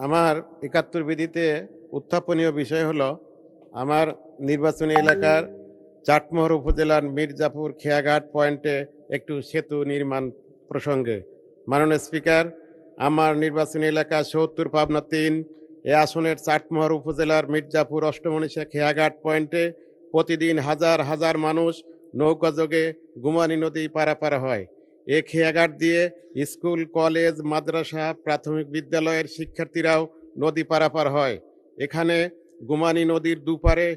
আমার ৭১ বিধিতে উত্থাপনীয় বিষয় হলো আমার নির্বাচনী এলাকার চাটমোহর উপজেলার মির্জাপুর খেয়াঘাট পয়েন্টে একটু সেতু নির্মাণ প্রসঙ্গে। মাননীয় স্পিকার, আমার নির্বাচনী এলাকা ৭০ পাবনা ৩ এ আসনের চাটমোহর উপজেলার মির্জাপুর অষ্টমনীষা খেয়াঘাট পয়েন্টে প্রতিদিন হাজার হাজার মানুষ নৌকাযোগে গুমানী নদী পারাপার হয়। এ খেয়াঘাট দিয়ে স্কুল, কলেজ, মাদ্রাসা, প্রাথমিক বিদ্যালয়ের শিক্ষার্থীরাও নদী পারাপার হয়। এখানে গুমানী নদীর দুপারে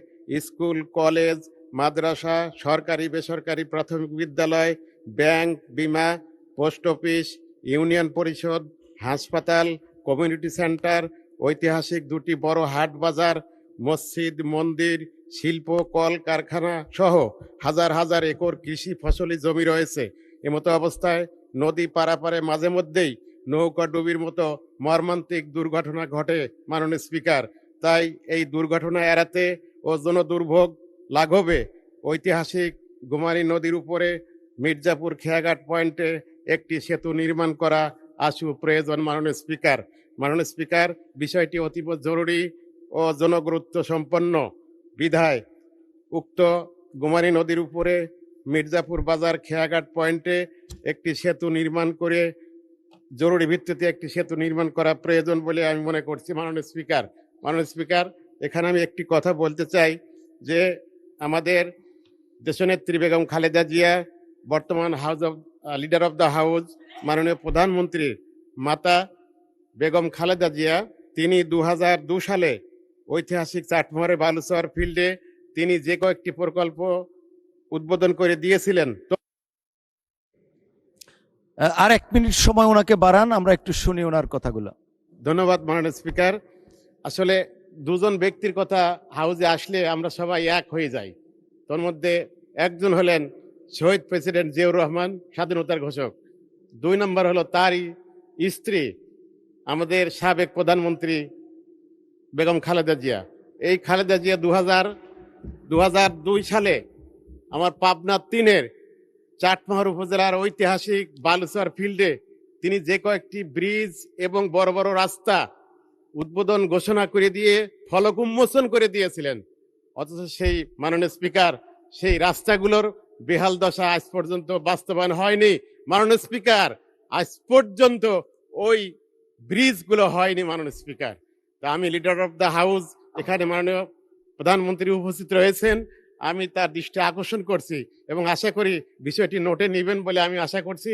স্কুল, কলেজ, মাদ্রাসা, সরকারি বেসরকারি প্রাথমিক বিদ্যালয়, ব্যাংক, বিমা, পোস্ট অফিস, ইউনিয়ন পরিষদ, হাসপাতাল, কমিউনিটি সেন্টার, ঐতিহাসিক দুটি বড় হাট বাজার, মসজিদ, মন্দির, শিল্প, কল কারখানা সহ হাজার হাজার একর কৃষি ফসলি জমি রয়েছে। এমতো অবস্থায় নদী পারাপারে মাঝে মধ্যেই নৌকা ডুবির মতো মর্মান্তিক দুর্ঘটনা ঘটে। মাননীয় স্পিকার, তাই এই দুর্ঘটনা এড়াতে ও জনদুর্ভোগ লাঘবে ঐতিহাসিক গুমানী নদীর উপরে মির্জাপুর খেয়াঘাট পয়েন্টে একটি সেতু নির্মাণ করা আশু প্রয়োজন। মাননীয় স্পিকার, বিষয়টি অতীব জরুরি ও জনগুরুত্ব সম্পন্ন বিধায় উক্ত গুমানী নদীর উপরে মির্জাপুর বাজার খেয়াঘাট পয়েন্টে একটি সেতু নির্মাণ করে জরুরি ভিত্তিতে একটি সেতু নির্মাণ করা প্রয়োজন বলে আমি মনে করছি। মাননীয় স্পিকার, এখানে আমি একটি কথা বলতে চাই যে আমাদের দেশনেত্রী বেগম খালেদা জিয়া, বর্তমান লিডার অব দ্য হাউস মাননীয় প্রধানমন্ত্রী মাতা বেগম খালেদা জিয়া, তিনি ২০০২ সালে ঐতিহাসিক চাটমোহরের বালুচর ফিল্ডে তিনি যে কয়েকটি প্রকল্প উদ্বোধন করে দিয়েছিলেন। আর ১ মিনিট সময় ওনাকে বাড়ান, আমরা একটু শুনি ওনার কথাগুলো। ধন্যবাদ মাননীয় স্পিকার। আসলে দুজন ব্যক্তির কথা হাউজে আসলে আমরা সবাই এক হয়ে যাই। তোর মধ্যে একজন হলেন শহীদ প্রেসিডেন্ট জিয়াউর রহমান, স্বাধীনতার ঘোষক। ২ নম্বর হলো তারই স্ত্রী, আমাদের সাবেক প্রধানমন্ত্রী বেগম খালেদা জিয়া। এই খালেদা জিয়া ২০০২ সালে আমার পাবনা ৩-এর চাটমোহর উপজেলার ঐতিহাসিক বালুচর ফিল্ডে তিনি যে কয়েকটি ব্রিজ এবং বড় বড় রাস্তা উদ্বোধন ঘোষণা করে দিয়ে ফলক উন্মোচন করে দিয়েছিলেন। অথচ সেই মাননীয় স্পিকার, সেই রাস্তাগুলোর বেহাল দশা আজ পর্যন্ত বাস্তবায়ন হয়নি। মাননীয় স্পিকার, আজ পর্যন্ত ওই ব্রিজগুলো হয়নি। মাননীয় স্পিকার, তা আমি লিডার অফ দ্য হাউস, এখানে মাননীয় প্রধানমন্ত্রী উপস্থিত রয়েছেন, আমি তার দৃষ্টি আকর্ষণ করছি এবং আশা করি বিষয়টি নোটে নেবেন বলে আমি আশা করছি।